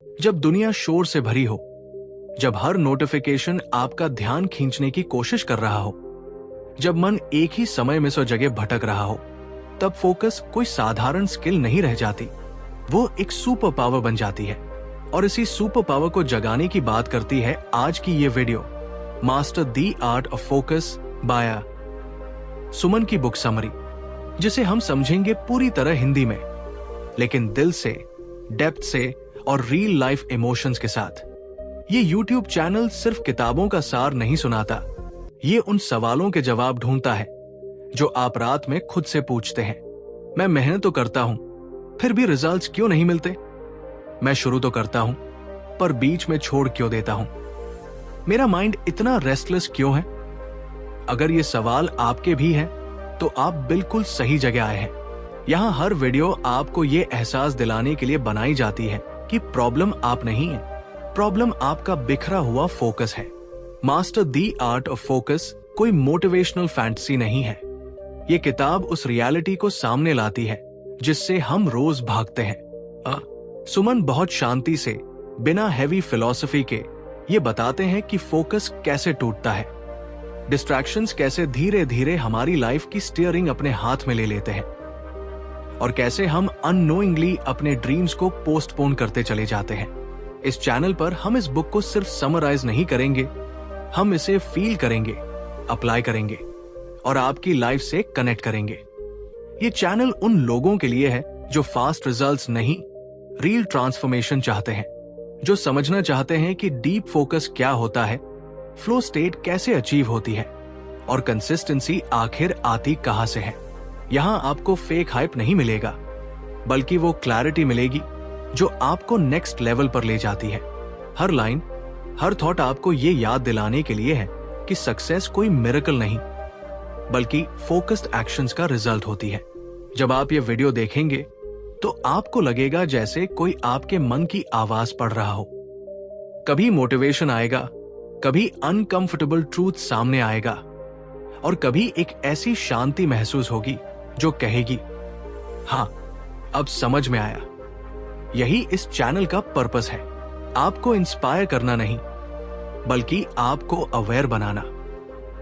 जब दुनिया शोर से भरी हो, जब हर नोटिफिकेशन आपका ध्यान खींचने की कोशिश कर रहा हो, जब मन एक ही समय में 100 जगह भटक रहा हो, तब फोकस कोई साधारण स्किल नहीं रह जाती, वो एक सुपर पावर बन जाती है। और इसी सुपर पावर को जगाने की बात करती है आज की ये video, master the art of focus by Suman की बुक समरी, जिसे हम समझेंगे पूरी तरह हिंदी में, लेकिन दिल से, डेप्थ से और रियल लाइफ इमोशंस के साथ। ये YouTube चैनल सिर्फ किताबों का सार नहीं सुनाता, ये उन सवालों के जवाब ढूंढता है जो आप रात में खुद से पूछते हैं। मैं मेहनत तो करता हूं, फिर भी रिजल्ट्स क्यों नहीं मिलते? मैं शुरू तो करता हूं, पर बीच में छोड़ क्यों देता हूं? मेरा माइंड इतना रेस्टलेस क्यों है? अगर ये सवाल आपके भी हैं, तो आप बिल्कुल सही जगह आए हैं। यहाँ हर वीडियो आपको ये एहसास दिलाने के लिए बनाई जाती है कि प्रॉब्लम आप नहीं है, प्रॉब्लम आपका बिखरा हुआ फोकस है। Master the art of focus कोई मोटिवेशनल फैंटेसी नहीं है। ये किताब उस रियलिटी को सामने लाती है जिससे हम रोज भागते हैं। सुमन बहुत शांति से, बिना हैवी फिलॉसफी के, ये बताते हैं कि फोकस कैसे टूटता है, डिस्ट्रैक्शंस कैसे धीरे धीरे हमारी लाइफ की स्टीयरिंग अपने हाथ में ले लेते हैं, और कैसे हम अननोइंगली अपने ड्रीम्स को पोस्टपोन करते चले जाते हैं। इस चैनल पर हम इस बुक को सिर्फ समराइज नहीं करेंगे, हम इसे फील करेंगे, अप्लाई करेंगे और आपकी लाइफ से कनेक्ट करेंगे। ये चैनल उन लोगों के लिए है जो फास्ट रिजल्ट्स नहीं, रियल ट्रांसफॉर्मेशन चाहते हैं, जो समझना चाहते हैं कि डीप फोकस क्या होता है, फ्लो स्टेट कैसे अचीव होती है और कंसिस्टेंसी आखिर आती कहां से है। यहां आपको फेक हाइप नहीं मिलेगा, बल्कि वो क्लैरिटी मिलेगी जो आपको नेक्स्ट लेवल पर ले जाती है। हर लाइन, हर थॉट आपको ये याद दिलाने के लिए है कि सक्सेस कोई मिरेकल नहीं, बल्कि फोकस्ड एक्शंस का रिजल्ट होती है। जब आप ये वीडियो देखेंगे तो आपको लगेगा जैसे कोई आपके मन की आवाज पढ़ रहा हो। कभी मोटिवेशन आएगा, कभी अनकंफर्टेबल ट्रूथ सामने आएगा, और कभी एक ऐसी शांति महसूस होगी जो कहेगी, हां, अब समझ में आया। यही इस चैनल का पर्पस है, आपको इंस्पायर करना नहीं, बल्कि आपको अवेयर बनाना,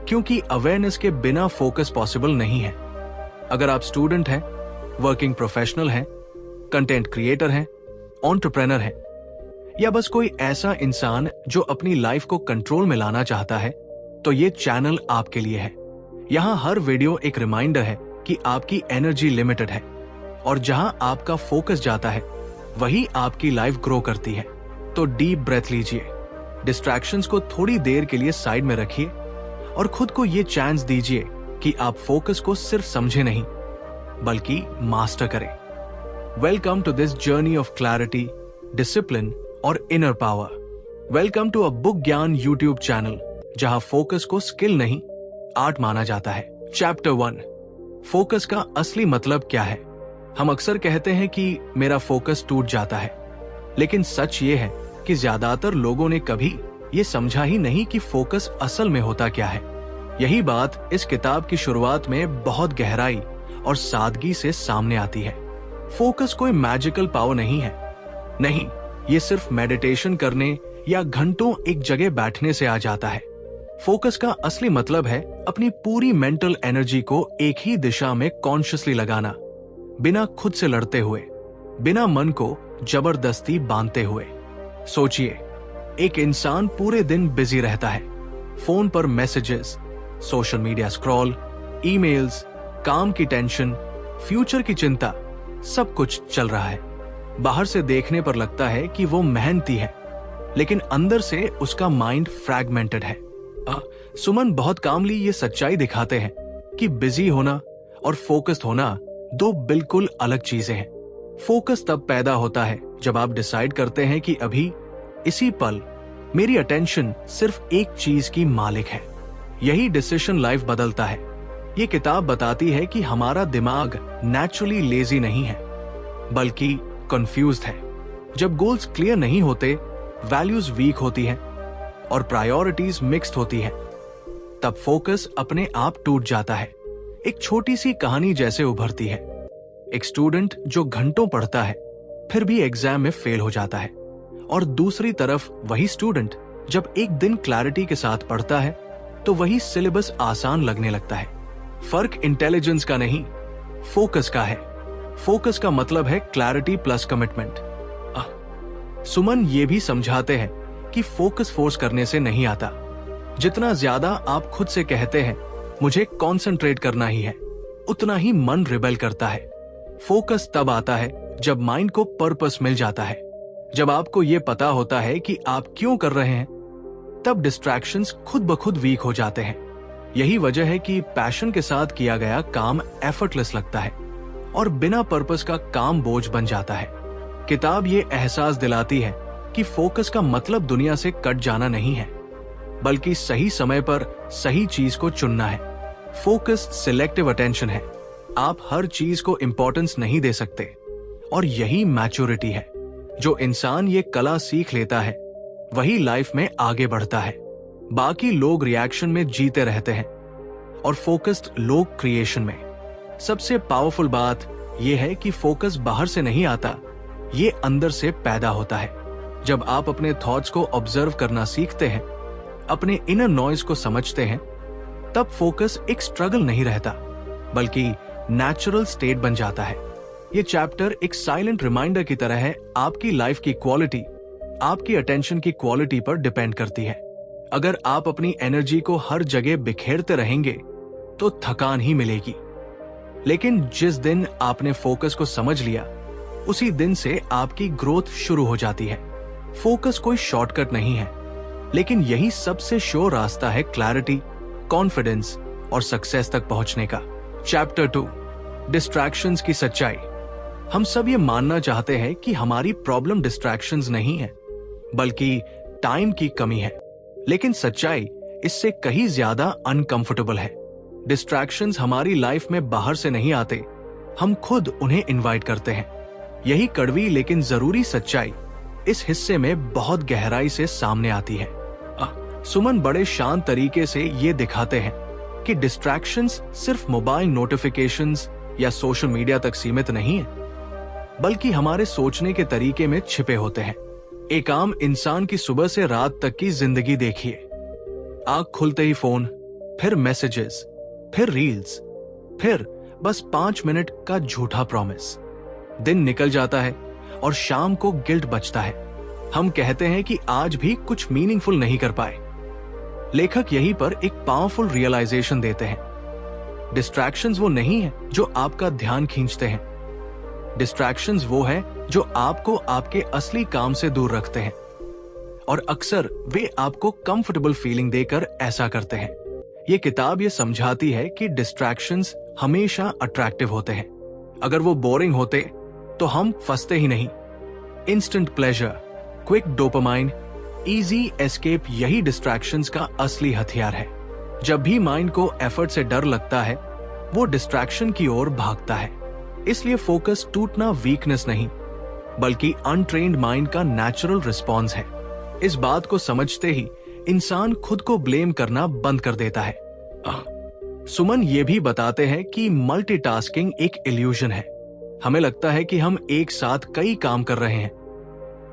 क्योंकि अवेयरनेस के बिना फोकस पॉसिबल नहीं है। अगर आप स्टूडेंट हैं, वर्किंग प्रोफेशनल हैं, कंटेंट क्रिएटर हैं, एंटरप्रेन्योर हैं, या बस कोई ऐसा इंसान जो अपनी लाइफ को कंट्रोल में लाना चाहता है, तो ये चैनल आपके लिए है। यहाँ हर वीडियो एक रिमाइंडर है कि आपकी एनर्जी लिमिटेड है, और जहां आपका फोकस जाता है वही आपकी लाइफ ग्रो करती है। तो डीप ब्रेथ लीजिए, डिस्ट्रैक्शंस को थोड़ी देर के लिए साइड में रखिए और खुद को ये चांस दीजिए कि आप फोकस को सिर्फ समझे नहीं, बल्कि मास्टर करें। Welcome to this journey of clarity, discipline और inner power. Welcome to a book Gyan YouTube channel, जहां फोकस को स्किल नहीं, आर्ट माना जाता है। चैप्टर 1, फोकस का असली मतलब क्या है। हम अक्सर कहते हैं कि मेरा फोकस टूट जाता है, लेकिन सच ये है कि ज्यादातर लोगों ने कभी ये समझा ही नहीं कि फोकस असल में होता क्या है। यही बात इस किताब की शुरुआत में बहुत गहराई और सादगी से सामने आती है। फोकस कोई मैजिकल पावर नहीं है, नहीं, ये सिर्फ मेडिटेशन करने या घंटों एक जगह बैठने से आ जाता है। फोकस का असली मतलब है अपनी पूरी मेंटल एनर्जी को एक ही दिशा में कॉन्शियसली लगाना, बिना खुद से लड़ते हुए, बिना मन को जबरदस्ती बांधते हुए। सोचिए, एक इंसान पूरे दिन बिजी रहता है, फोन पर messages, social media scroll, emails, काम की टेंशन, फ्यूचर की चिंता, सब कुछ चल रहा है। बाहर से देखने पर लगता है कि वो मेहनती है, लेकिन अंदर से उसका माइंड फ्रैगमेंटेड है। सुमन बहुत कामली ये सच्चाई दिखाते हैं कि बिजी होना और फोकस्ड होना दो बिल्कुल अलग चीजें हैं। फोकस तब पैदा होता है जब आप डिसाइड करते हैं कि अभी, इसी पल, मेरी अटेंशन सिर्फ एक चीज की मालिक है। यही डिसीजन लाइफ बदलता है। ये किताब बताती है कि हमारा दिमाग नेचुरली लेजी नहीं है, बल्कि कंफ्यूज्ड है। जब गोल्स क्लियर नहीं होते, वैल्यूज वीक होती हैं और प्रायोरिटीज मिक्स्ड होती हैं, तब फोकस अपने आप टूट जाता है। एक छोटी सी कहानी जैसे उभरती है। एक स्टूडेंट जो घंटों पढ़ता है, फिर भी एग्जाम में फेल हो जाता है और दूसरी तरफ वही स्टूडेंट जब एक दिन क्लैरिटी के साथ पढ़ता है तो वही सिलेबस आसान लगने लगता है। फर्क इंटेलिजेंस का नहीं, फोकस का है। फोकस का मतलब है क्लैरिटी प्लस कमिटमेंट। सुमन ये भी समझाते हैं कि फोकस फोर्स करने से नहीं आता। जितना ज्यादा आप खुद से कहते हैं मुझे कंसंट्रेट करना ही है, उतना ही मन रिबेल करता है। फोकस तब आता है जब माइंड को पर्पस मिल जाता है, जब आपको यह पता होता है कि आप क्यों कर रहे हैं। तब डिस्ट्रैक्शंस खुद ब खुद वीक हो जाते हैं। यही वजह है कि पैशन के साथ किया गया काम एफर्टलेस लगता है और बिना पर्पस का काम बोझ बन जाता है। किताब ये एहसास दिलाती है कि फोकस का मतलब दुनिया से कट जाना नहीं है, बल्कि सही समय पर सही चीज को चुनना है। फोकस सिलेक्टिव अटेंशन है। आप हर चीज को इंपॉर्टेंस नहीं दे सकते और यही मैच्योरिटी है। जो इंसान ये कला सीख लेता है वही लाइफ में आगे बढ़ता है। बाकी लोग रिएक्शन में जीते रहते हैं और फोकस्ड लोग क्रिएशन में। सबसे पावरफुल बात यह है कि फोकस बाहर से नहीं आता, ये अंदर से पैदा होता है। जब आप अपने थॉट्स को ऑब्जर्व करना सीखते हैं, अपने इनर नॉइज को समझते हैं, तब फोकस एक स्ट्रगल नहीं रहता बल्कि नेचुरल स्टेट बन जाता है। ये चैप्टर एक साइलेंट रिमाइंडर की तरह है। आपकी लाइफ की क्वालिटी आपकी अटेंशन की क्वालिटी पर डिपेंड करती है। अगर आप अपनी एनर्जी को हर जगह बिखेरते रहेंगे तो थकान ही मिलेगी। लेकिन जिस दिन आपने फोकस को समझ लिया, उसी दिन से आपकी ग्रोथ शुरू हो जाती है। फोकस कोई शॉर्टकट नहीं है, लेकिन यही सबसे श्योर रास्ता है क्लैरिटी, कॉन्फिडेंस और सक्सेस तक पहुंचने का। चैप्टर 2, डिस्ट्रैक्शंस की सच्चाई। हम सब ये मानना चाहते हैं कि हमारी प्रॉब्लम डिस्ट्रैक्शंस नहीं है, बल्कि टाइम की कमी है। लेकिन सच्चाई इससे कहीं ज्यादा अनकंफर्टेबल है। डिस्ट्रैक्शंस हमारी लाइफ में बाहर से नहीं आते, हम खुद उन्हें इनवाइट करते हैं। यही कड़वी लेकिन जरूरी सच्चाई इस हिस्से में बहुत गहराई से सामने आती है। सुमन बड़े शांत तरीके से ये दिखाते हैं कि डिस्ट्रैक्शंस सिर्फ मोबाइल नोटिफिकेशंस या सोशल मीडिया तक सीमित नहीं है, बल्कि हमारे सोचने के तरीके में छिपे होते हैं। एक आम इंसान की सुबह से रात तक की जिंदगी देखिए। आंख खुलते ही फोन, फिर मैसेजेस, फिर रील्स, फिर बस 5 मिनट का झूठा प्रॉमिस। दिन निकल जाता है और शाम को गिल्ट बचता है। हम कहते हैं कि आज भी कुछ मीनिंगफुल नहीं कर पाए। लेखक यहीं पर एक पावरफुल रियलाइजेशन देते हैं। डिस्ट्रैक्शंस वो नहीं है जो आपका ध्यान खींचते हैं। डिस्ट्रैक्शंस वो है जो आपको आपके असली काम से दूर रखते हैं, और अक्सर वे आपको कंफर्टेबल फीलिंग देकर ऐसा करते हैं। ये किताब ये समझाती है कि डिस्ट्रैक्शंस हमेशा अट्रैक्टिव होते हैं। अगर वो बोरिंग होते तो हम फंसते ही नहीं। Instant pleasure, quick dopamine, easy escape, यही डिस्ट्रैक्शंस का असली हथियार है। जब भी माइंड को एफर्ट से डर लगता है, वो डिस्ट्रैक्शन की ओर भागता है। इसलिए फोकस टूटना वीकनेस नहीं, बल्कि अनट्रेन्ड माइंड का नेचुरल रिस्पॉन्स है। इस बात को समझते ही इंसान खुद को ब्लेम करना बंद कर देता है। सुमन ये भी बताते हैं कि मल्टीटास्किंग एक इल्यूजन है। हमें लगता है कि हम एक साथ कई काम कर रहे हैं,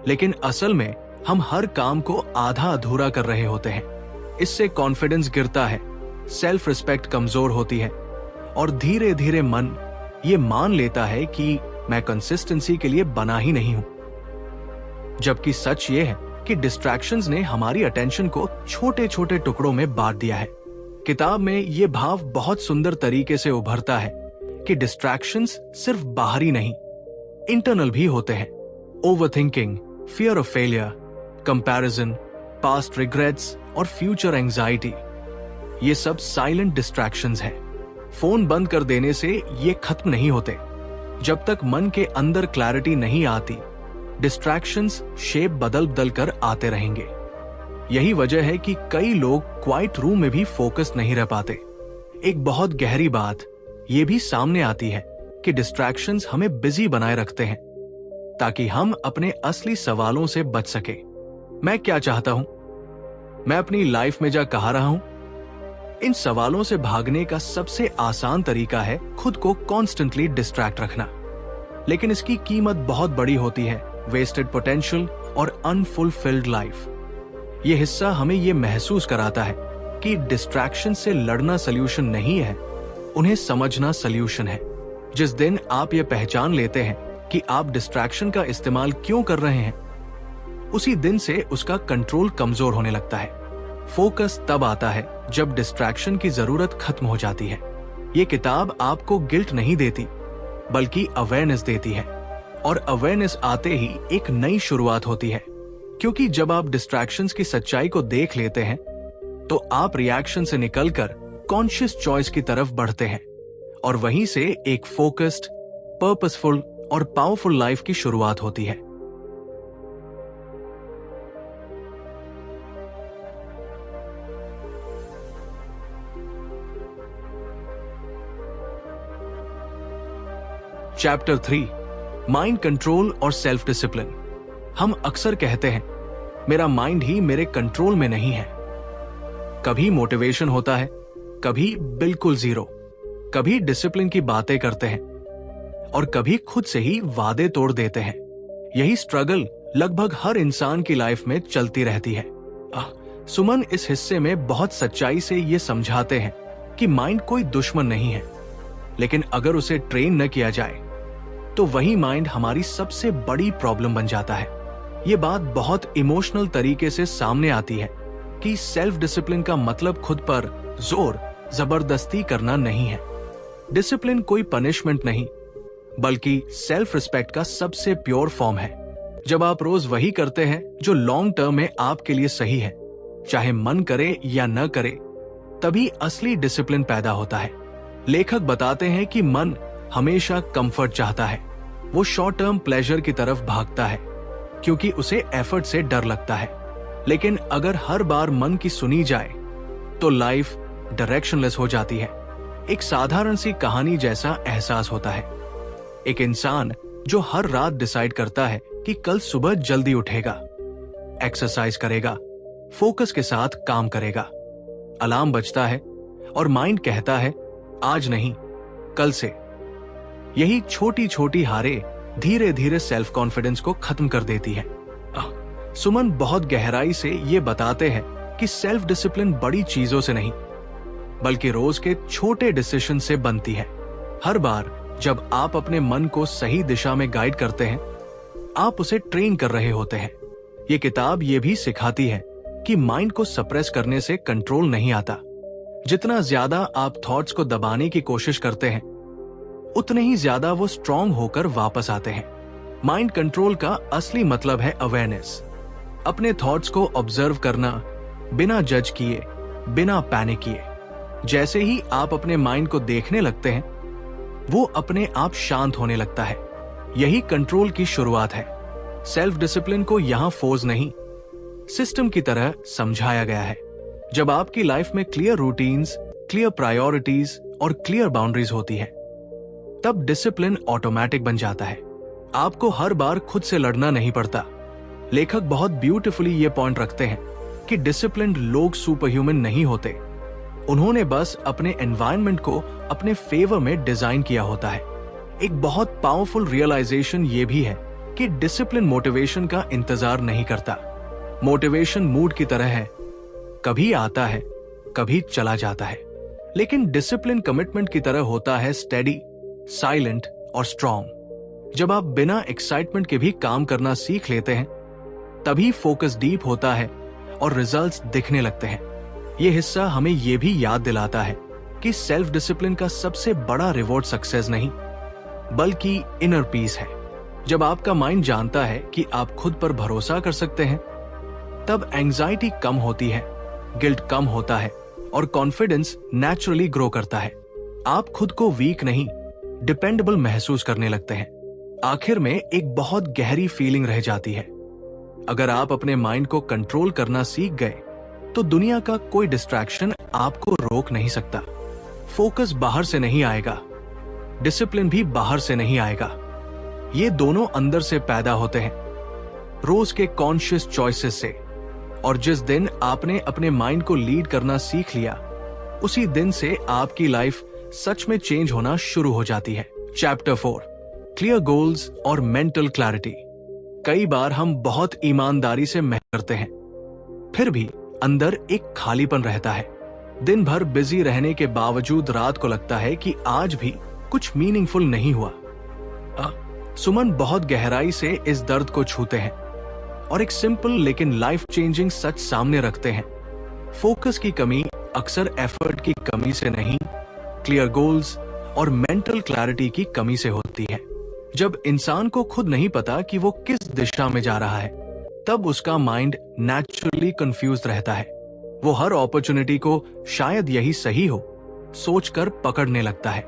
लेकिन असल में हम हर काम को आधा अधूरा कर रहे होते हैं। इससे कॉन्फिडेंस गिरता है, सेल्फ रिस्पेक्ट कमजोर होती है और धीरे धीरे मन ये मान लेता है कि मैं कंसिस्टेंसी के लिए बना ही नहीं हूं। जबकि सच ये है कि डिस्ट्रैक्शंस ने हमारी अटेंशन को छोटे छोटे टुकड़ों में बांट दिया है। किताब में ये भाव बहुत सुंदर तरीके से उभरता है कि डिस्ट्रैक्शंस सिर्फ बाहरी नहीं, इंटरनल भी होते हैं। Overthinking, fear of failure, comparison, past regrets और फ्यूचर एंजाइटी, ये सब साइलेंट डिस्ट्रैक्शंस हैं। फोन बंद कर देने से ये खत्म नहीं होते। जब तक मन के अंदर क्लैरिटी नहीं आती, डिस्ट्रैक्शंस शेप बदल बदल कर आते रहेंगे। यही वजह है कि कई लोग क्वाइट रूम में भी फोकस नहीं रह पाते। एक बहुत गहरी बात ये भी सामने आती है कि डिस्ट्रैक्शंस हमें बिजी बनाए रखते हैं ताकि हम अपने असली सवालों से बच सके। मैं क्या चाहता हूं? मैं अपनी लाइफ में जा कहा रहा हूं? इन सवालों से भागने का सबसे आसान तरीका है खुद को कॉन्स्टेंटली डिस्ट्रैक्ट रखना, लेकिन इसकी कीमत बहुत बड़ी होती है। वेस्टेड पोटेंशियल, और अनफुलफिल्ड लाइफ। ये हिस्सा हमें ये महसूस कराता है कि डिस्ट्रैक्शन से लड़ना सल्यूशन नहीं है, उन्हें समझना सल्यूशन है। जिस दिन आप ये पहचान लेते हैं कि आप डिस्ट्रैक्शन का इस्तेमाल क्यों कर रहे हैं, उसी दिन से उसका कंट्रोल कमजोर होने लगता है। फोकस तब आता है जब डिस्ट्रैक्शन की जरूरत खत्म हो जाती है। ये किताब आपको गिल्ट नहीं देती, बल्कि अवेयरनेस देती है, और अवेयरनेस आते ही एक नई शुरुआत होती है। क्योंकि जब आप डिस्ट्रैक्शंस की सच्चाई को देख लेते हैं, तो आप रिएक्शन से निकलकर कॉन्शियस चॉइस की तरफ बढ़ते हैं, और वहीं से एक फोकस्ड, पर्पसफुल और पावरफुल लाइफ की शुरुआत होती है। चैप्टर 3, माइंड कंट्रोल और सेल्फ डिसिप्लिन। हम अक्सर कहते हैं, मेरा माइंड ही मेरे कंट्रोल में नहीं है। कभी मोटिवेशन होता है, कभी बिल्कुल जीरो। कभी डिसिप्लिन की बातें करते हैं, और कभी खुद से ही वादे तोड़ देते हैं। यही स्ट्रगल लगभग हर इंसान की लाइफ में चलती रहती है। सुमन इस हिस्से में बहुत सच्चाई से ये समझाते हैं कि माइंड कोई दुश्मन नहीं है, लेकिन अगर उसे ट्रेन न किया जाए तो वही माइंड हमारी सबसे बड़ी प्रॉब्लम बन जाता है। ये बात बहुत इमोशनल तरीके से सामने आती है कि सेल्फ डिसिप्लिन का मतलब खुद पर जोर जबरदस्ती करना नहीं है। डिसिप्लिन कोई पनिशमेंट नहीं, बल्कि सेल्फ रिस्पेक्ट का सबसे प्योर फॉर्म है। जब आप रोज वही करते हैं जो लॉन्ग टर्म में आपके लिए सही है, चाहे मन करे या न करे, तभी असली डिसिप्लिन पैदा होता है। लेखक बताते हैं कि मन हमेशा कंफर्ट चाहता है। वो शॉर्ट टर्म प्लेजर की तरफ भागता है क्योंकि उसे एफर्ट से डर लगता है। लेकिन अगर हर बार मन की सुनी जाए तो लाइफ डायरेक्शनलेस हो जाती है। एक साधारण सी कहानी जैसा एहसास होता है। एक इंसान जो हर रात डिसाइड करता है कि कल सुबह जल्दी उठेगा, एक्सरसाइज करेगा, फोकस के साथ काम करेगा। अलार्म बजता है और माइंड कहता है आज नहीं, कल से। यही छोटी छोटी हारें धीरे धीरे सेल्फ कॉन्फिडेंस को खत्म कर देती है। सुमन बहुत गहराई से ये बताते हैं कि सेल्फ डिसिप्लिन बड़ी चीजों से नहीं, बल्कि रोज के छोटे डिसीजन से बनती है। हर बार जब आप अपने मन को सही दिशा में गाइड करते हैं, आप उसे ट्रेन कर रहे होते हैं। ये किताब ये भी सिखाती है कि माइंड को सप्रेस करने से कंट्रोल नहीं आता। जितना ज्यादा आप थॉट्स को दबाने की कोशिश करते हैं, उतने ही ज्यादा वो स्ट्रांग होकर वापस आते हैं। माइंड कंट्रोल का असली मतलब है अवेयरनेस। अपने थॉट्स को ऑब्जर्व करना, बिना जज किए, बिना पैनिक किए। जैसे ही आप अपने माइंड को देखने लगते हैं, वो अपने आप शांत होने लगता है। यही कंट्रोल की शुरुआत है। सेल्फ डिसिप्लिन को यहां फोर्स नहीं, सिस्टम की तरह समझाया गया है। जब आपकी लाइफ में क्लियर रूटीन्स, क्लियर प्रायोरिटीज और क्लियर बाउंड्रीज होती है, तब डिसिप्लिन ऑटोमेटिक बन जाता है। आपको हर बार खुद से लड़ना नहीं पड़ता। लेखक बहुत ब्यूटीफुली ये पॉइंट रखते हैं कि डिसिप्लिन्ड लोग सुपर ह्यूमन नहीं होते। उन्होंने बस अपने एनवायरनमेंट को अपने फेवर में डिजाइन किया होता है। एक बहुत पावरफुल रियलाइजेशन ये भी है कि डिसिप्लिन मोटिवेशन का इंतजार नहीं करता। मोटिवेशन मूड की तरह है, कभी आता है, कभी चला जाता है। लेकिन डिसिप्लिन कमिटमेंट की तरह होता है, स्टेडी, साइलेंट और स्ट्रॉन्ग। जब आप बिना एक्साइटमेंट के भी काम करना सीख लेते हैं, तभी फोकस डीप होता है और रिजल्ट्स दिखने लगते हैं। ये हिस्सा हमें यह भी याद दिलाता है कि सेल्फ डिसिप्लिन का सबसे बड़ा रिवॉर्ड सक्सेस नहीं, बल्कि इनर पीस है। जब आपका माइंड जानता है कि आप खुद पर भरोसा कर सकते हैं, तब एंजाइटी कम होती है, गिल्ट कम होता है और कॉन्फिडेंस नेचुरली ग्रो करता है। आप खुद को वीक नहीं, डिपेंडेबल महसूस करने लगते हैं। आखिर में एक बहुत गहरी फीलिंग रह जाती है। अगर आप अपने माइंड को कंट्रोल करना सीख गए, तो दुनिया का कोई डिस्ट्रैक्शन आपको रोक नहीं सकता। फोकस बाहर से नहीं आएगा, डिसिप्लिन भी बाहर से नहीं आएगा। ये दोनों अंदर से पैदा होते हैं, रोज के कॉन्शियस चॉइसेस से। और जिस दिन आपने अपने माइंड को लीड करना सीख लिया, उसी दिन से आपकी लाइफ सच में चेंज होना शुरू हो जाती है। चैप्टर 4, क्लियर गोल्स और मेंटल क्लैरिटी। कई बार हम बहुत ईमानदारी से मेहनत करते हैं, फिर भी अंदर एक खालीपन रहता है। दिन भर बिजी रहने के बावजूद रात को लगता है कि आज भी कुछ मीनिंगफुल नहीं हुआ। सुमन बहुत गहराई से इस दर्द को छूते हैं और एक सिंपल लेकिन लाइफ चेंजिंग सच सामने रखते हैं। फोकस की कमी अक्सर एफर्ट की कमी से नहीं, क्लियर गोल्स और मेंटल क्लैरिटी की कमी से होती है। जब इंसान को खुद नहीं पता कि वो किस दिशा में जा रहा है, तब उसका माइंड नेचुरली कंफ्यूज रहता है। वो हर अपॉर्चुनिटी को शायद यही सही हो सोचकर पकड़ने लगता है।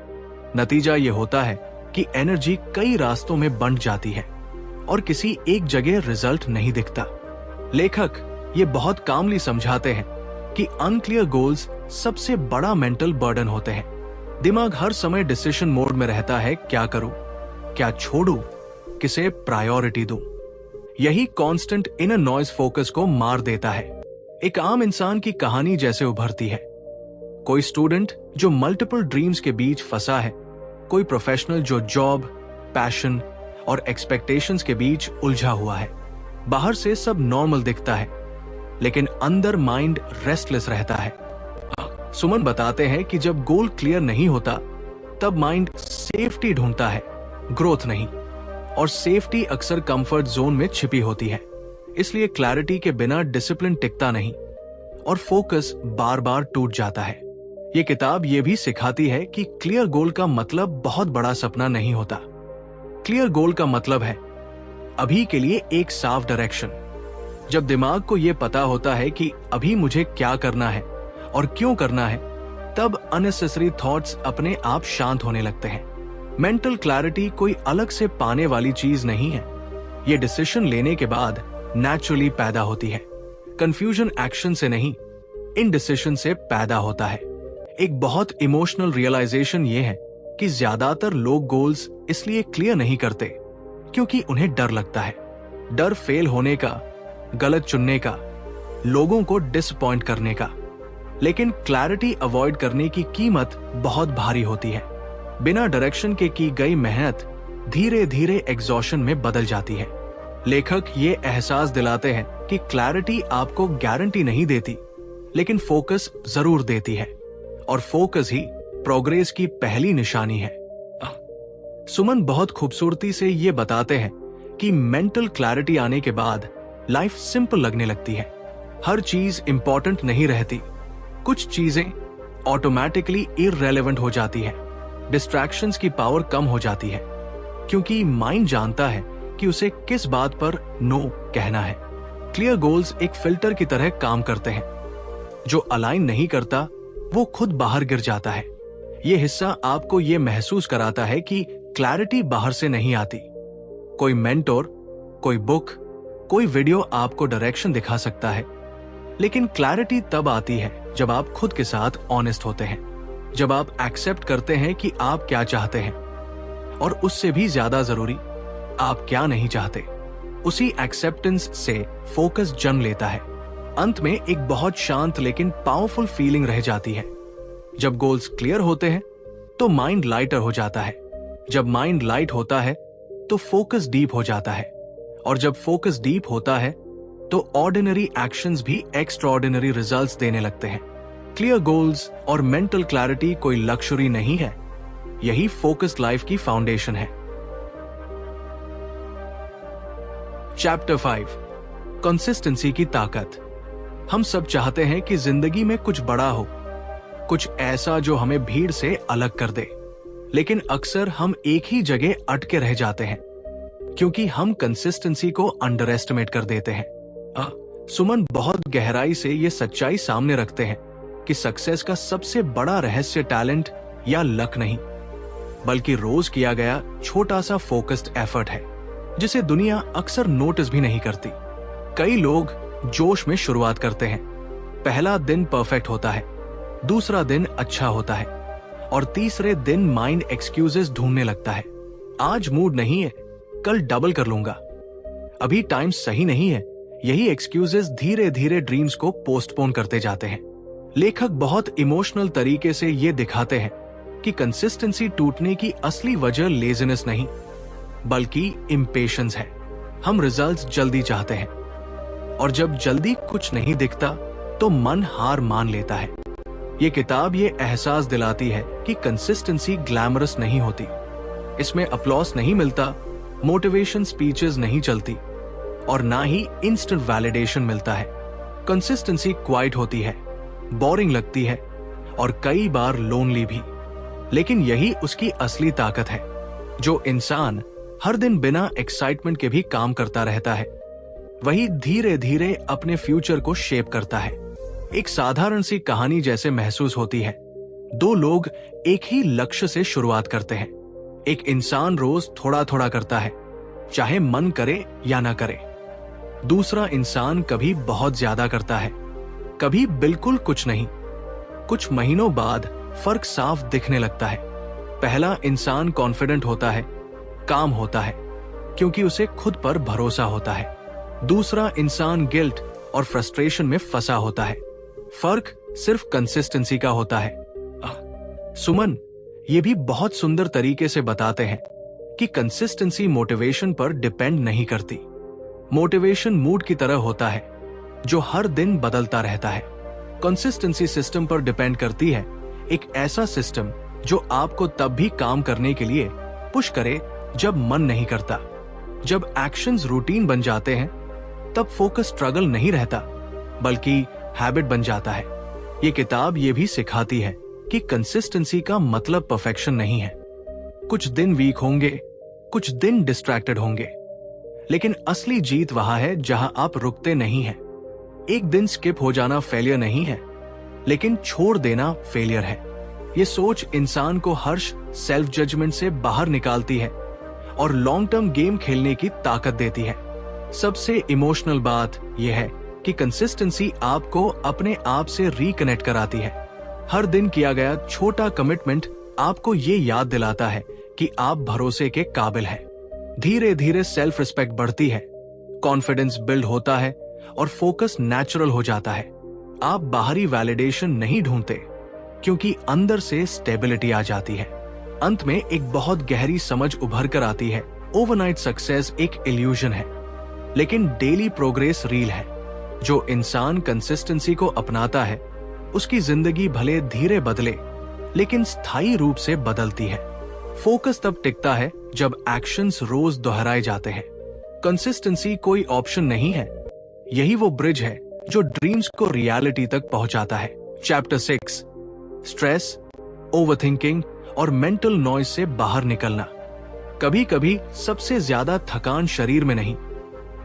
नतीजा ये होता है कि एनर्जी कई रास्तों में बंट जाती है और किसी एक जगह रिजल्ट नहीं दिखता। लेखक ये बहुत कामली समझाते हैं कि अनक्लियर गोल्स सबसे बड़ा मेंटल बर्डन होते हैं। दिमाग हर समय डिसीजन मोड में रहता है, क्या करूं, क्या छोड़ूं, किसे प्रायोरिटी दूं। यही कांस्टेंट इनर नॉइज फोकस को मार देता है। एक आम इंसान की कहानी जैसे उभरती है। कोई स्टूडेंट जो मल्टीपल ड्रीम्स के बीच फंसा है, कोई प्रोफेशनल जो जॉब, पैशन और एक्सपेक्टेशंस के बीच उलझा हुआ है। बाहर से सब नॉर्मल दिखता है, लेकिन अंदर माइंड रेस्टलेस रहता है। सुमन बताते हैं कि जब गोल क्लियर नहीं होता, तब माइंड सेफ्टी ढूंढता है, ग्रोथ नहीं। और सेफ्टी अक्सर कंफर्ट जोन में छिपी होती है। इसलिए क्लैरिटी के बिना डिसिप्लिन टिकता नहीं और फोकस बार बार टूट जाता है। ये किताब ये भी सिखाती है कि क्लियर गोल का मतलब बहुत बड़ा सपना नहीं होता। क्लियर गोल का मतलब है अभी के लिए एक साफ डायरेक्शन। जब दिमाग को यह पता होता है कि अभी मुझे क्या करना है और क्यों करना है, तब अननेसेसरी थॉट्स अपने आप शांत होने लगते हैं। मेंटल क्लैरिटी कोई अलग से पाने वाली चीज नहीं है। ये डिसीजन लेने के बाद नेचुरली पैदा होती है। कंफ्यूजन एक्शन से नहीं, इनडिसिजन से पैदा होता है। एक बहुत इमोशनल रियलाइजेशन ये है कि ज्यादातर लोग गोल्स इसलिए क्लियर नहीं करते क्योंकि उन्हें डर लगता है। डर फेल होने का, गलत चुनने का, लोगों को डिसअपॉइंट करने का। लेकिन क्लैरिटी अवॉइड करने की कीमत बहुत भारी होती है। बिना डायरेक्शन के की गई मेहनत धीरे धीरे एग्जॉशन में बदल जाती है। लेखक ये एहसास दिलाते हैं कि क्लैरिटी आपको गारंटी नहीं देती, लेकिन फोकस जरूर देती है, और फोकस ही प्रोग्रेस की पहली निशानी है। सुमन बहुत खूबसूरती से ये बताते हैं कि मेंटल क्लैरिटी आने के बाद लाइफ सिंपल लगने लगती है। हर चीज इंपॉर्टेंट नहीं रहती, कुछ चीजें ऑटोमेटिकली इररेलेवेंट हो जाती है। डिस्ट्रैक्शंस की पावर कम हो जाती है क्योंकि माइंड जानता है कि उसे किस बात पर नो कहना है। क्लियर गोल्स एक फिल्टर की तरह काम करते हैं। जो अलाइन नहीं करता वो खुद बाहर गिर जाता है। ये हिस्सा आपको ये महसूस कराता है कि क्लैरिटी बाहर से नहीं आती। कोई मेंटोर, कोई बुक, कोई वीडियो आपको डायरेक्शन दिखा सकता है, लेकिन क्लैरिटी तब आती है जब आप खुद के साथ ऑनेस्ट होते हैं, जब आप एक्सेप्ट करते हैं कि आप क्या चाहते हैं, और उससे भी ज्यादा जरूरी, आप क्या नहीं चाहते। उसी एक्सेप्टेंस से फोकस जन्म लेता है। अंत में एक बहुत शांत लेकिन पावरफुल फीलिंग रह जाती है। जब गोल्स क्लियर होते हैं तो माइंड लाइटर हो जाता है। जब माइंड लाइट होता है तो फोकस डीप हो जाता है, और जब फोकस डीप होता है तो ऑर्डिनरी एक्शंस भी एक्स्ट्राऑर्डिनरी रिजल्ट्स देने लगते हैं। क्लियर गोल्स और मेंटल क्लैरिटी कोई लक्जरी नहीं है, यही फोकस्ड लाइफ की फाउंडेशन है। चैप्टर 5, कंसिस्टेंसी की ताकत। हम सब चाहते हैं कि जिंदगी में कुछ बड़ा हो, कुछ ऐसा जो हमें भीड़ से अलग कर दे, लेकिन अक्सर हम एक ही जगह अटके रह जाते हैं क्योंकि हम कंसिस्टेंसी को अंडर एस्टिमेट कर देते हैं। सुमन बहुत गहराई से ये सच्चाई सामने रखते हैं कि सक्सेस का सबसे बड़ा रहस्य टैलेंट या लक नहीं, बल्कि रोज किया गया छोटा सा फोकस्ड एफर्ट है, जिसे दुनिया अक्सर नोटिस भी नहीं करती। कई लोग जोश में शुरुआत करते हैं। पहला दिन परफेक्ट होता है, दूसरा दिन अच्छा होता है, और तीसरे दिन माइंड एक्सक्यूजेस ढूंढने लगता है। आज मूड नहीं है, कल डबल कर लूंगा, अभी टाइम सही नहीं है। यही एक्सक्यूजेस धीरे धीरे ड्रीम्स को पोस्टपोन करते जाते हैं। लेखक बहुत इमोशनल तरीके से ये दिखाते हैं कि कंसिस्टेंसी टूटने की असली वजह लेजीनेस नहीं, बल्कि इम्पेशंस है। हम रिजल्ट्स जल्दी चाहते हैं, और जब जल्दी कुछ नहीं दिखता तो मन हार मान लेता है। ये किताब ये एहसास दिलाती है कि कंसिस्टेंसी ग्लैमरस नहीं होती। इसमें अपलॉस नहीं मिलता, मोटिवेशन स्पीचेस नहीं चलती, और ना ही इंस्टेंट वैलिडेशन मिलता है। कंसिस्टेंसी क्वाइट होती है, बोरिंग लगती है, और कई बार लोनली भी। लेकिन यही उसकी असली ताकत है। जो इंसान हर दिन बिना एक्साइटमेंट के भी काम करता रहता है, वही धीरे धीरे अपने फ्यूचर को शेप करता है। एक साधारण सी कहानी जैसे महसूस होती है। दो लोग एक ही लक्ष्य से शुरुआत करते हैं। एक इंसान रोज थोड़ा थोड़ा करता है, चाहे मन करे या ना करे। दूसरा इंसान कभी बहुत ज्यादा करता है, कभी बिल्कुल कुछ नहीं। कुछ महीनों बाद फर्क साफ दिखने लगता है। पहला इंसान कॉन्फिडेंट होता है, काम होता है, क्योंकि उसे खुद पर भरोसा होता है। दूसरा इंसान गिल्ट और फ्रस्ट्रेशन में फंसा होता है। फर्क सिर्फ कंसिस्टेंसी का होता है। सुमन ये भी बहुत सुंदर तरीके से बताते हैं कि कंसिस्टेंसी मोटिवेशन पर डिपेंड नहीं करती। मोटिवेशन मूड की तरह होता है जो हर दिन बदलता रहता है। कंसिस्टेंसी सिस्टम पर डिपेंड करती है, एक ऐसा सिस्टम जो आपको तब भी काम करने के लिए पुश करे जब मन नहीं करता। जब एक्शंस रूटीन बन जाते हैं तब फोकस स्ट्रगल नहीं रहता, बल्कि हैबिट बन जाता है। ये किताब ये भी सिखाती है कि कंसिस्टेंसी का मतलब परफेक्शन नहीं है। कुछ दिन वीक होंगे, कुछ दिन डिस्ट्रैक्टेड होंगे, लेकिन असली जीत वहां है जहां आप रुकते नहीं हैं। एक दिन स्किप हो जाना फेलियर नहीं है, लेकिन छोड़ देना फेलियर है। ये सोच इंसान को हर्ष सेल्फ जजमेंट से बाहर निकालती है और लॉन्ग टर्म गेम खेलने की ताकत देती है। सबसे इमोशनल बात यह है कि कंसिस्टेंसी आपको अपने आप से रिकनेक्ट कराती है। हर दिन किया गया छोटा कमिटमेंट आपको ये याद दिलाता है कि आप भरोसे के काबिल हैं। धीरे धीरे सेल्फ रिस्पेक्ट बढ़ती है, कॉन्फिडेंस बिल्ड होता है और फोकस नेचुरल हो जाता है। आप बाहरी वैलिडेशन नहीं ढूंढते, क्योंकि अंदर से स्टेबिलिटी आ जाती है। अंत में एक बहुत गहरी समझ उभर कर आती है, ओवरनाइट सक्सेस एक इल्यूजन है, लेकिन डेली प्रोग्रेस रील है। जो इंसान कंसिस्टेंसी को अपनाता है, उसकी जिंदगी भले धीरे बदले, लेकिन स्थायी रूप से बदलती है। फोकस तब टिकता है जब एक्शंस रोज दोहराए जाते हैं। कंसिस्टेंसी कोई ऑप्शन नहीं है, यही वो ब्रिज है जो ड्रीम्स को रियलिटी तक पहुंचाता है। चैप्टर 6, स्ट्रेस, ओवरथिंकिंग और मेंटल नॉइज से बाहर निकलना। कभी कभी सबसे ज्यादा थकान शरीर में नहीं,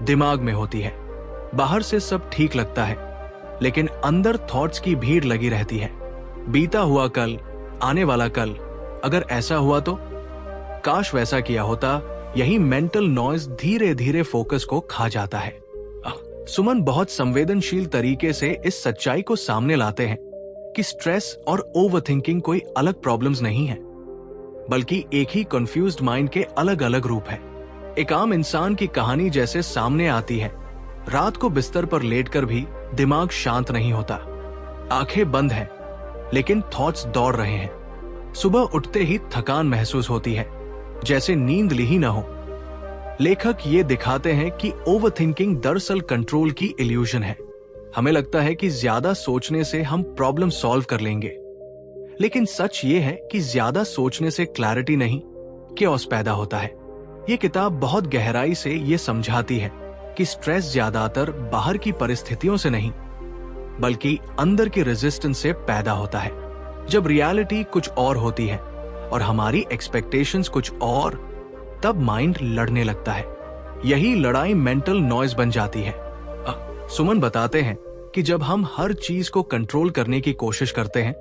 दिमाग में होती है। बाहर से सब ठीक लगता है, लेकिन अंदर थॉट्स की भीड़ लगी रहती है। बीता हुआ कल, आने वाला कल, अगर ऐसा हुआ तो, काश वैसा किया होता। यही मेंटल नॉइज धीरे धीरे फोकस को खा जाता है। सुमन बहुत संवेदनशील तरीके से इस सच्चाई को सामने लाते हैं कि स्ट्रेस और ओवरथिंकिंग कोई अलग प्रॉब्लम्स नहीं है, बल्कि एक ही कंफ्यूज्ड माइंड के अलग अलग रूप है। एक आम इंसान की कहानी जैसे सामने आती है। रात को बिस्तर पर लेटकर भी दिमाग शांत नहीं होता, आंखें बंद हैं, लेकिन थॉट्स दौड़ रहे हैं। सुबह उठते ही थकान महसूस होती है, जैसे नींद ली ही ना हो। लेखक ये दिखाते हैं कि ओवरथिंकिंग दरअसल कंट्रोल की इल्यूजन है। हमें लगता है कि ज्यादा सोचने से हम प्रॉब्लम सॉल्व कर लेंगे, लेकिन सच ये है कि ज्यादा सोचने से क्लैरिटी नहीं, केओस पैदा होता है। ये किताब बहुत गहराई से ये समझाती है कि स्ट्रेस ज्यादातर बाहर की परिस्थितियों से नहीं, बल्कि अंदर की रेजिस्टेंस से पैदा होता है। जब रियलिटी कुछ और होती है और हमारी एक्सपेक्टेशंस कुछ और, तब माइंड लड़ने लगता है। यही लड़ाई मेंटल नॉइज बन जाती है। सुमन बताते हैं कि जब हम हर चीज को कंट्रोल करने की कोशिश करते हैं,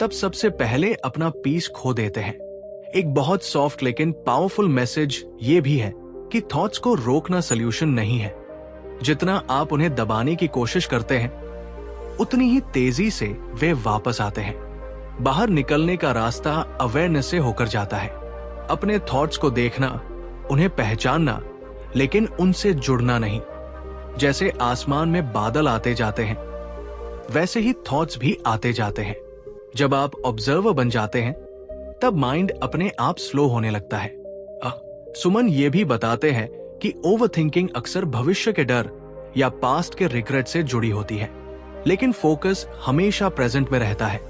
तब सबसे पहले अपना पीस खो देते हैं। एक बहुत सॉफ्ट लेकिन पावरफुल मैसेज ये भी है कि थॉट्स को रोकना सॉल्यूशन नहीं है। जितना आप उन्हें दबाने की कोशिश करते हैं, उतनी ही तेजी से वे वापस आते हैं। बाहर निकलने का रास्ता अवेयरनेस से होकर जाता है। अपने थॉट्स को देखना, उन्हें पहचानना, लेकिन उनसे जुड़ना नहीं। जैसे आसमान में बादल आते जाते हैं, वैसे ही थॉट्स भी आते जाते हैं। जब आप ऑब्जर्वर बन जाते हैं, तब माइंड अपने आप स्लो होने लगता है। सुमन ये भी बताते हैं कि ओवरथिंकिंग अक्सर भविष्य के डर या पास्ट के रिग्रेट से जुड़ी होती है, लेकिन फोकस हमेशा प्रेजेंट में रहता है।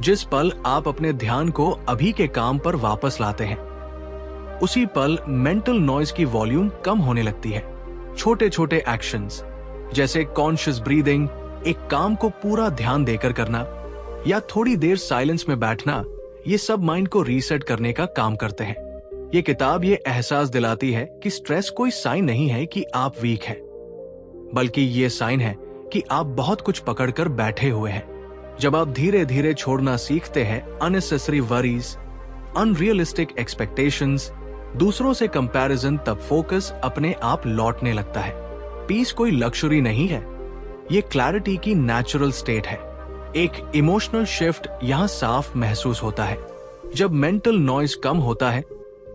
जिस पल आप अपने ध्यान को अभी के काम पर वापस लाते हैं, उसी पल मेंटल नॉइज की वॉल्यूम कम होने लगती है। छोटे छोटे एक्शंस जैसे कॉन्शियस ब्रीदिंग, एक काम को पूरा ध्यान देकर करना या थोड़ी देर साइलेंस में बैठना, ये सब माइंड को रीसेट करने का काम करते हैं। ये किताब ये एहसास दिलाती है कि स्ट्रेस कोई साइन नहीं है कि आप वीक हैं, बल्कि ये साइन है कि आप बहुत कुछ पकड़कर बैठे हुए हैं। जब आप धीरे धीरे छोड़ना सीखते हैं अननेसेसरी वरीज, अनरियलिस्टिक एक्सपेक्टेशंस, दूसरों से कंपैरिजन, तब फोकस अपने आप लौटने लगता है। पीस कोई लक्जरी नहीं है, ये क्लैरिटी की नेचुरल स्टेट है। एक इमोशनल शिफ्ट यहाँ साफ महसूस होता है। जब मेंटल नॉइज कम होता है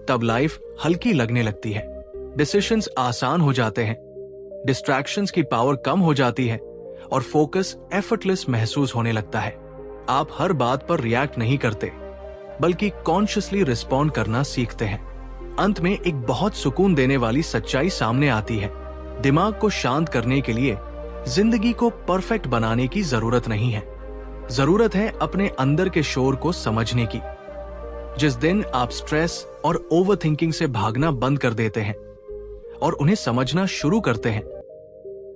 तब लाइफ हल्की लगने लगती है, डिसीजंस आसान हो जाते हैं, डिस्ट्रैक्शंस की पावर कम हो जाती है और फोकस एफर्टलेस महसूस होने लगता है। आप हर बात पर रिएक्ट नहीं करते, बल्कि कॉन्शियसली रिस्पॉन्ड करना सीखते हैं। अंत में एक बहुत सुकून देने वाली सच्चाई सामने आती है। दिमाग को शांत करने के लिए जिंदगी को परफेक्ट बनाने की जरूरत नहीं है, जरूरत है अपने अंदर के शोर को समझने की। जिस दिन आप स्ट्रेस और ओवरथिंकिंग से भागना बंद कर देते हैं और उन्हें समझना शुरू करते हैं,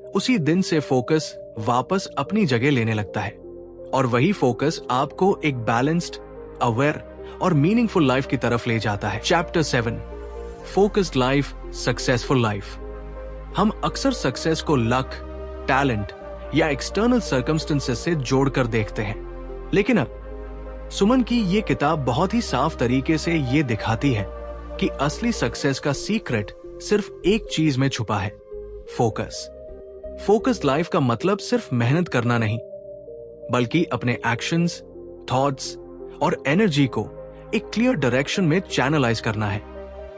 उसी दिन से फोकस वापस अपनी जगह लेने लगता है। और वही फोकस आपको एक बैलेंस्ड, अवेयर और मीनिंगफुल लाइफ की तरफ ले जाता है। Chapter 7, focused life, successful life. हम अक्सर सक्सेस को लक, टैलेंट या एक्सटर्नल सर्कमस्टेंसेस से जोड़कर देखते हैं, लेकिन अब सुमन की ये किताब बहुत ही साफ तरीके से ये दिखाती है कि असली सक्सेस का सीक्रेट सिर्फ एक चीज में छुपा है, फोकस। फोकस्ड लाइफ का मतलब सिर्फ मेहनत करना नहीं, बल्कि अपने एक्शंस, थॉट्स और एनर्जी को एक क्लियर डायरेक्शन में चैनलाइज करना है।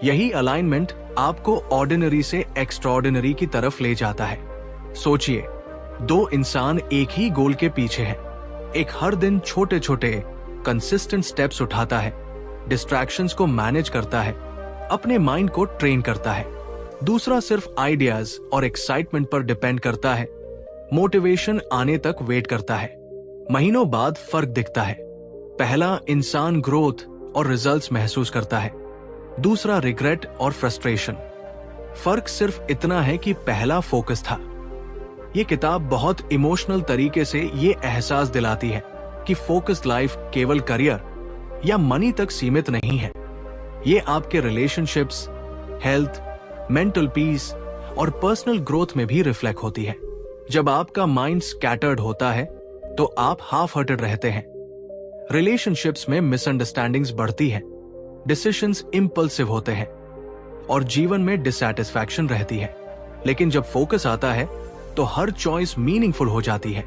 यही अलाइनमेंट आपको ऑर्डिनरी से एक्स्ट्राऑर्डिनरी की तरफ ले जाता है। सोचिए, दो इंसान एक ही गोल के पीछे हैं। एक हर दिन छोटे छोटे कंसिस्टेंट स्टेप्स उठाता है, डिस्ट्रैक्शंस को मैनेज करता है, अपने माइंड को ट्रेन करता है। दूसरा सिर्फ आइडियाज और एक्साइटमेंट पर डिपेंड करता है, मोटिवेशन आने तक वेट करता है। महीनों बाद फर्क दिखता है। पहला इंसान ग्रोथ और रिजल्ट्स महसूस करता है, दूसरा रिग्रेट और फ्रस्ट्रेशन। फर्क सिर्फ इतना है कि पहला फोकस था। ये किताब बहुत इमोशनल तरीके से ये एहसास दिलाती है कि फोकस्ड लाइफ केवल करियर या मनी तक सीमित नहीं है। ये आपके रिलेशनशिप्स, हेल्थ, मेंटल पीस और पर्सनल ग्रोथ में भी रिफ्लेक्ट होती है। जब आपका माइंड स्कैटर्ड होता है तो आप हाफ हार्टेड रहते हैं, रिलेशनशिप्स में मिसअंडरस्टैंडिंग्स बढ़ती हैं, डिसीजंस इंपल्सिव होते हैं और जीवन में डिससैटिस्फैक्शन रहती है। लेकिन जब फोकस आता है तो हर चॉइस मीनिंगफुल हो जाती है,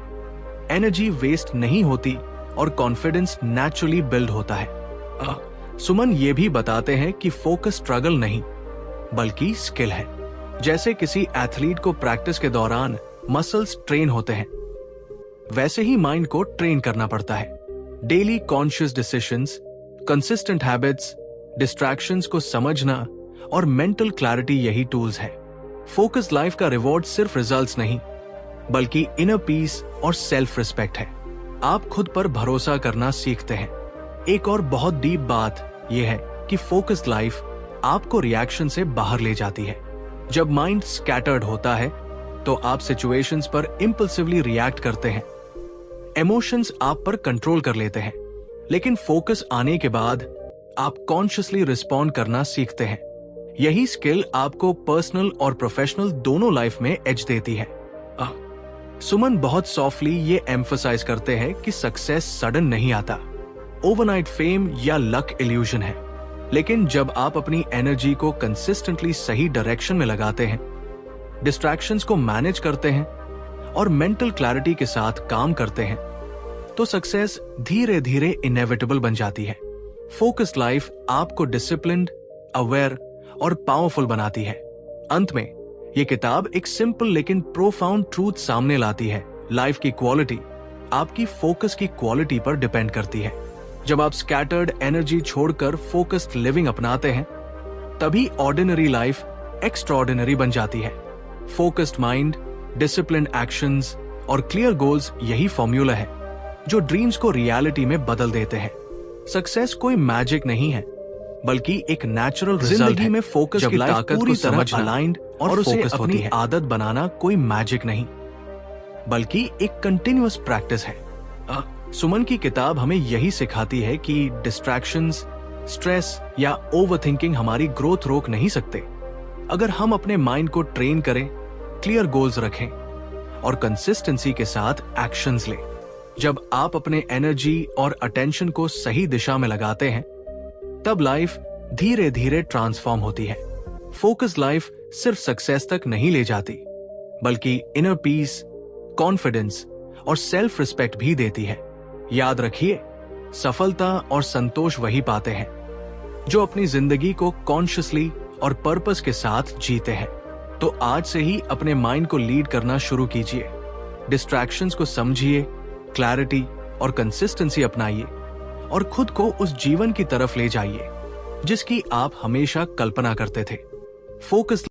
एनर्जी वेस्ट नहीं होती और कॉन्फिडेंस नेचुरली बिल्ड होता है। सुमन ये भी बताते हैं कि फोकस स्ट्रगल नहीं, बल्कि स्किल है। जैसे किसी एथलीट को प्रैक्टिस के दौरान मसल्स ट्रेन होते हैं, वैसे ही माइंड को ट्रेन करना पड़ता है। Daily conscious decisions, consistent habits, distractions को समझना और मेंटल क्लैरिटी यही टूल्स है। फोकस्ड लाइफ का रिवॉर्ड सिर्फ रिजल्ट्स नहीं, बल्कि इनर पीस और सेल्फ रिस्पेक्ट है। आप खुद पर भरोसा करना सीखते हैं। एक और बहुत डीप बात यह है कि फोकस्ड लाइफ आपको रिएक्शन से बाहर ले जाती है। जब माइंड स्कैटर्ड होता है तो आप सिचुएशंस पर इंपल्सिवली रिएक्ट करते हैं, इमोशंस आप पर कंट्रोल कर लेते हैं। लेकिन फोकस आने के बाद आप कॉन्शियसली रिस्पॉन्ड करना सीखते हैं। यही स्किल आपको पर्सनल और प्रोफेशनल दोनों लाइफ में एज देती है। सुमन बहुत सॉफ्टली ये एम्फसाइज करते हैं कि सक्सेस सडन नहीं आता, ओवरनाइट फेम या लक इल्यूजन है। लेकिन जब आप अपनी एनर्जी को कंसिस्टेंटली सही डायरेक्शन में लगाते हैं, डिस्ट्रैक्शंस को मैनेज करते हैं और मेंटल क्लैरिटी के साथ काम करते हैं, तो सक्सेस धीरे धीरे इनएविटेबल बन जाती है। फोकस्ड लाइफ आपको डिसिप्लिन्ड, अवेयर और पावरफुल बनाती है। अंत में ये किताब एक सिंपल लेकिन प्रोफाउंड ट्रूथ सामने लाती है। लाइफ की क्वालिटी आपकी फोकस की क्वालिटी पर डिपेंड करती है। जब आप स्कैटर्ड एनर्जी छोड़कर फोकस्ड लिविंग अपनाते हैं, तभी ऑर्डिनरी लाइफ एक्स्ट्रॉर्डिनरी बन जाती है। फोकस्ड माइंड, डिसिप्लिन्ड एक्शंस और क्लियर गोल्स यही फॉर्मूला है जो ड्रीम्स को रियलिटी में बदल देते हैं। सक्सेस कोई मैजिक नहीं है, बल्कि एक नेचुरल रिजल्ट है। में फोकस की ताकत पूरी तरह अलाइंड और उसे अपनी आदत बनाना कोई मैजिक नहीं, बल्कि एक कंटिन्यूअस प्रैक्टिस है। सुमन की किताब हमें यही सिखाती है कि डिस्ट्रैक्शंस, स्ट्रेस या ओवरथिंकिंग हमारी ग्रोथ रोक नहीं सकते। अगर हम अपने माइंड को ट्रेन करें, क्लियर गोल्स रखें और कंसिस्टेंसी के साथ एक्शंस लें, जब आप अपने एनर्जी और अटेंशन को सही दिशा में लगाते हैं, तब लाइफ धीरे धीरे ट्रांसफॉर्म होती है। फोकस लाइफ सिर्फ सक्सेस तक नहीं ले जाती, बल्कि इनर पीस, कॉन्फिडेंस और सेल्फ रिस्पेक्ट भी देती है। याद रखिए, सफलता और संतोष वही पाते हैं जो अपनी जिंदगी को कॉन्शियसली और पर्पस के साथ जीते हैं। तो आज से ही अपने माइंड को लीड करना शुरू कीजिए, डिस्ट्रैक्शंस को समझिए, क्लैरिटी और कंसिस्टेंसी अपनाइए और खुद को उस जीवन की तरफ ले जाइए जिसकी आप हमेशा कल्पना करते थे। फोकस